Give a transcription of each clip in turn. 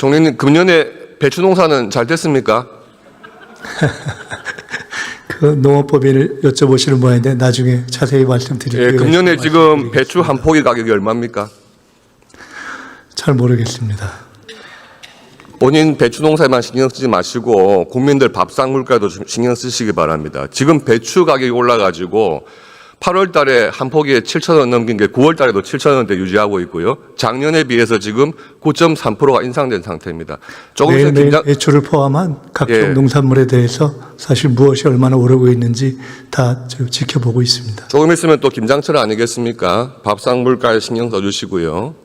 총리님, 금년에 배추 농사는 잘 됐습니까? 그 농업법인을 여쭤보시는 모양인데 나중에 자세히 말씀드릴게요. 예, 금년에 지금 배추 한 포기 가격이 얼마입니까? 잘 모르겠습니다. 본인 배추 농사에만 신경 쓰지 마시고 국민들 밥상 물가도 좀 신경 쓰시기 바랍니다. 지금 배추 가격이 올라가지고 8월 달에 한 포기에 7,000원 넘긴 게 9월 달에도 7,000원대 유지하고 있고요. 작년에 비해서 지금 9.3%가 인상된 상태입니다. 조금 있으면 매일매일 배추를 포함한 각종 예. 농산물에 대해서 사실 무엇이 얼마나 오르고 있는지 다 지켜보고 있습니다. 조금 있으면 또 김장철 아니겠습니까? 밥상 물가에 신경 써주시고요.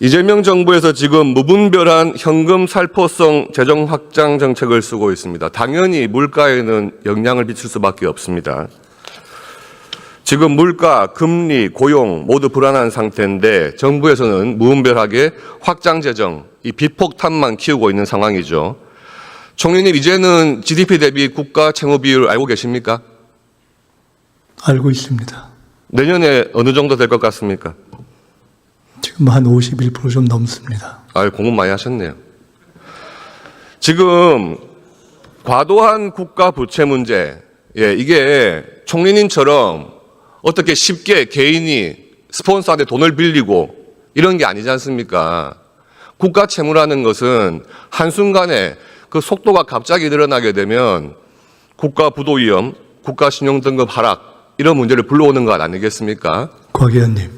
이재명 정부에서 지금 무분별한 현금 살포성 재정 확장 정책을 쓰고 있습니다. 당연히 물가에는 영향을 미칠 수밖에 없습니다. 지금 물가, 금리, 고용 모두 불안한 상태인데 정부에서는 무분별하게 확장 재정, 이 빚폭탄만 키우고 있는 상황이죠. 총리님, 이제는 GDP 대비 국가 채무 비율 알고 계십니까? 알고 있습니다. 내년에 어느 정도 될 것 같습니까? 지금 한 51% 좀 넘습니다. 공부 많이 하셨네요. 지금 과도한 국가 부채 문제, 이게 총리님처럼 어떻게 쉽게 개인이 스폰서한테 돈을 빌리고 이런 게 아니지 않습니까? 국가 채무라는 것은 한순간에 그 속도가 갑자기 늘어나게 되면 국가 부도 위험, 국가 신용 등급 하락 이런 문제를 불러오는 것 아니겠습니까? 곽 의원님,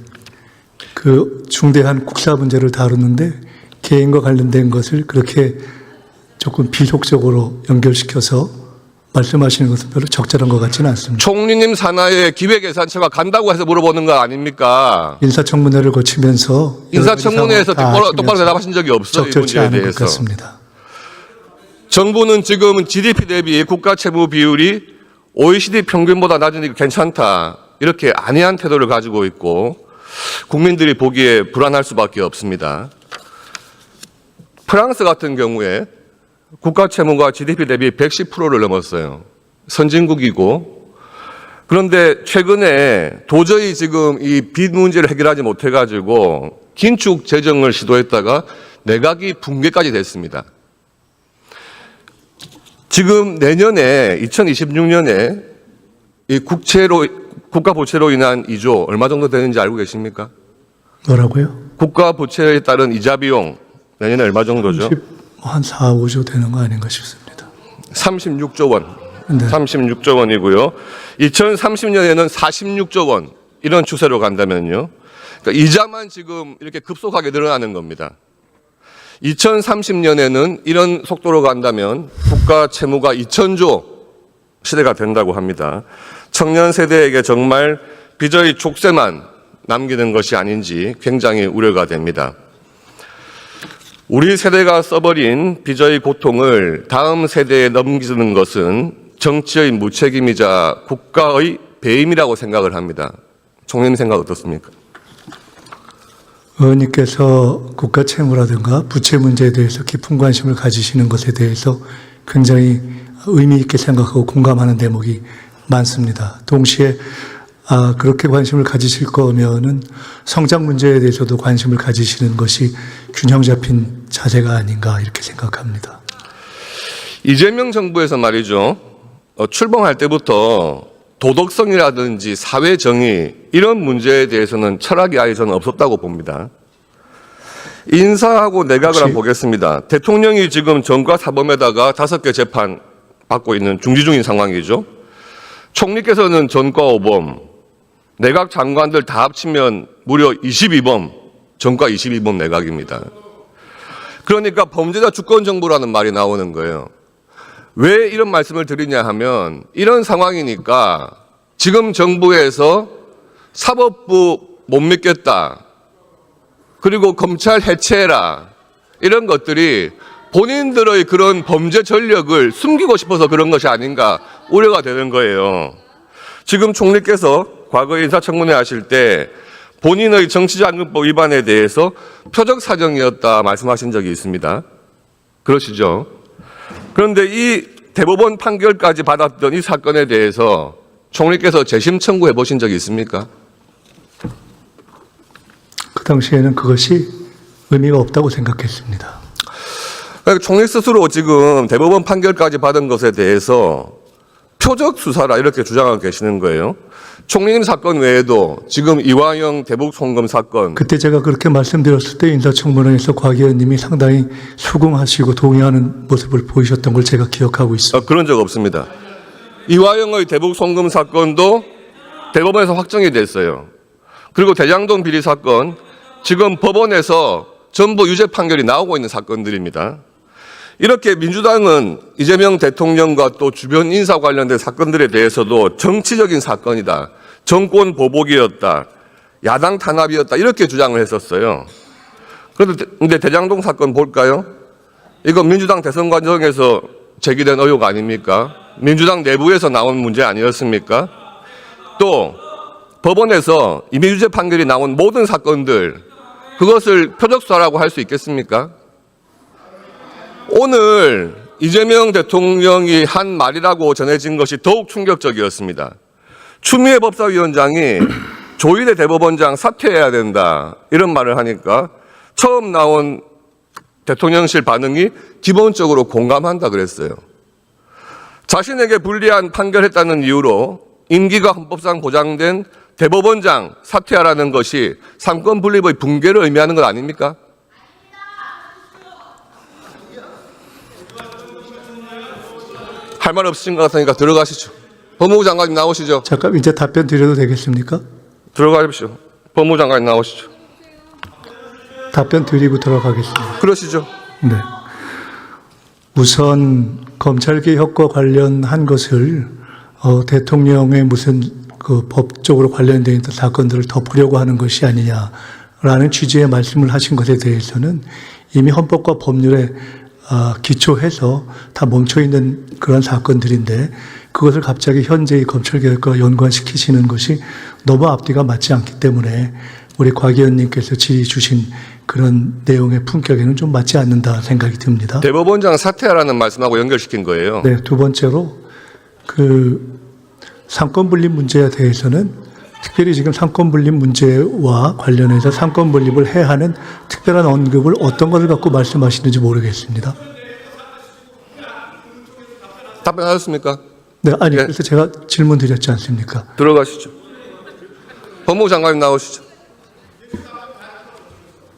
그 중대한 국사 문제를 다루는데 개인과 관련된 것을 그렇게 조금 비속적으로 연결시켜서 말씀하시는 것은 별로 적절한 것 같지는 않습니다. 총리님 산하에 기획예산처가 간다고 해서 물어보는 거 아닙니까? 인사청문회를 거치면서 인사청문회에서 똑바로 대답하신 적이 없어요. 이 적절치 문제에 않은 것 대해서. 같습니다. 정부는 지금 GDP 대비 국가 채무 비율이 OECD 평균보다 낮으니까 괜찮다. 이렇게 안이한 태도를 가지고 있고 국민들이 보기에 불안할 수밖에 없습니다. 프랑스 같은 경우에 국가 채무가 GDP 대비 110%를 넘었어요. 선진국이고. 그런데 최근에 도저히 지금 이 빚 문제를 해결하지 못해가지고 긴축 재정을 시도했다가 내각이 붕괴까지 됐습니다. 지금 내년에 2026년에 이 국가 부채로 인한 이조 얼마 정도 되는지 알고 계십니까? 뭐라고요? 국가 부채에 따른 이자 비용 내년에 얼마 정도죠? 한 4, 5조 되는 거 아닌가 싶습니다. 36조 원. 네. 36조 원이고요. 2030년에는 46조 원 이런 추세로 간다면요. 그러니까 이자만 지금 이렇게 급속하게 늘어나는 겁니다. 2030년에는 이런 속도로 간다면 국가 채무가 2,000조 시대가 된다고 합니다. 청년 세대에게 정말 빚의 족쇄만 남기는 것이 아닌지 굉장히 우려가 됩니다. 우리 세대가 써버린 빚의 고통을 다음 세대에 넘기는 것은 정치의 무책임이자 국가의 배임이라고 생각을 합니다. 총리님 생각 어떻습니까? 의원님께서 국가 채무라든가 부채 문제에 대해서 깊은 관심을 가지시는 것에 대해서 굉장히 의미 있게 생각하고 공감하는 대목이 많습니다. 동시에 그렇게 관심을 가지실 거면은 성장 문제에 대해서도 관심을 가지시는 것이 균형 잡힌 자세가 아닌가 이렇게 생각합니다. 이재명 정부에서 말이죠. 출범할 때부터 도덕성이라든지 사회 정의 이런 문제에 대해서는 철학이 아예 저는 없었다고 봅니다. 인사하고 내각을 한번 보겠습니다. 대통령이 지금 전과 사범에다가 5개 재판 받고 있는 중지 중인 상황이죠. 총리께서는 전과 5범, 내각 장관들 다 합치면 무려 22범, 전과 22범 내각입니다. 그러니까 범죄자 주권 정부라는 말이 나오는 거예요. 왜 이런 말씀을 드리냐 하면 이런 상황이니까 지금 정부에서 사법부 못 믿겠다. 그리고 검찰 해체해라. 이런 것들이 본인들의 그런 범죄 전력을 숨기고 싶어서 그런 것이 아닌가 우려가 되는 거예요. 지금 총리께서 과거 인사청문회 하실 때 본인의 정치자금법 위반에 대해서 표적 사정이었다 말씀하신 적이 있습니다. 그러시죠? 그런데 이 대법원 판결까지 받았던 이 사건에 대해서 총리께서 재심 청구해 보신 적이 있습니까? 그 당시에는 그것이 의미가 없다고 생각했습니다. 그러니까 총리 스스로 지금 대법원 판결까지 받은 것에 대해서 표적 수사라 이렇게 주장하고 계시는 거예요. 총리님 사건 외에도 지금 이화영 대북 송금 사건, 그때 제가 그렇게 말씀드렸을 때 인사청문회에서 곽 의원님이 상당히 수긍하시고 동의하는 모습을 보이셨던 걸 제가 기억하고 있습니다. 그런 적 없습니다. 이화영의 대북 송금 사건도 대법원에서 확정이 됐어요. 그리고 대장동 비리 사건, 지금 법원에서 전부 유죄 판결이 나오고 있는 사건들입니다. 이렇게 민주당은 이재명 대통령과 또 주변 인사 관련된 사건들에 대해서도 정치적인 사건이다, 정권 보복이었다, 야당 탄압이었다 이렇게 주장을 했었어요. 그런데 대장동 사건 볼까요? 이거 민주당 대선 과정에서 제기된 의혹 아닙니까? 민주당 내부에서 나온 문제 아니었습니까? 또 법원에서 이미 유죄 판결이 나온 모든 사건들, 그것을 표적수사라고 할 수 있겠습니까? 오늘 이재명 대통령이 한 말이라고 전해진 것이 더욱 충격적이었습니다. 추미애 법사위원장이 조희대 대법원장 사퇴해야 된다 이런 말을 하니까 처음 나온 대통령실 반응이 기본적으로 공감한다 그랬어요. 자신에게 불리한 판결했다는 이유로 임기가 헌법상 보장된 대법원장 사퇴하라는 것이 삼권 분립의 붕괴를 의미하는 것 아닙니까? 할 말 없으신 것 같으니까 들어가시죠. 법무부 장관님 나오시죠. 잠깐 이제 답변 드려도 되겠습니까? 들어가십시오. 법무부 장관님 나오시죠. 답변 드리고 들어가겠습니다. 그러시죠. 네. 우선 검찰개혁과 관련한 것을 대통령의 무슨 그 법적으로 관련되어 있는 사건들을 덮으려고 하는 것이 아니냐라는 취지의 말씀을 하신 것에 대해서는 이미 헌법과 법률에 기초해서 다 멈춰있는 그런 사건들인데 그것을 갑자기 현재의 검찰개혁과 연관시키시는 것이 너무 앞뒤가 맞지 않기 때문에 우리 곽 의원님께서 질의 주신 그런 내용의 품격에는 좀 맞지 않는다 생각이 듭니다. 대법원장 사퇴하라는 말씀하고 연결시킨 거예요. 네, 두 번째로 그 상권 분립 문제에 대해서는 특별히 지금 상권 분립 문제와 관련해서 상권 분립을 해야 하는 특별한 언급을 어떤 것을 갖고 말씀하시는지 모르겠습니다. 답변하셨습니까? 네, 아니 예. 그래서 제가 질문 드렸지 않습니까? 들어가시죠. 법무부 장관님 나오시죠.